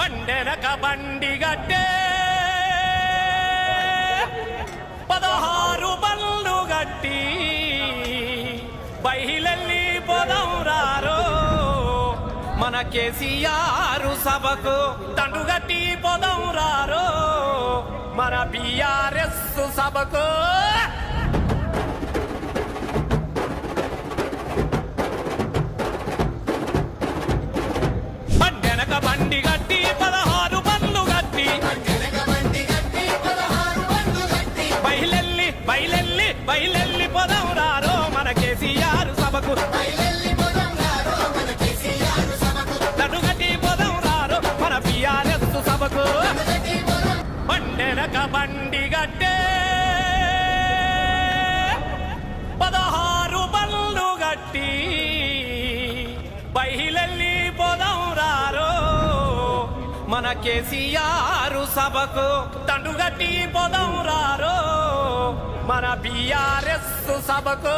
బండెనక బండి గట్టే 16 బళ్ళు గట్టి బయలెల్లి పోదాం రారో మన కేసీఆర్ సభకు దండుగట్టి పోదాం రారో మన బీఆర్ఎస్ సభకు బండెనక బండి గట్టి 16 బళ్ళు గట్టి బయలెల్లి పోదాం రారో మన కేసీఆర్ సభకు దండుగట్టి పోదాం రారో మన బీఆర్ఎస్ సభకు బండెనక బండి గట్టే 16 బళ్ళు గట్టి బయలెల్లి పోదాం రారో మన కేసీఆర్ సభకు దండుగట్టి పోదాం రారో మన బీఆర్ఎస్ సభకు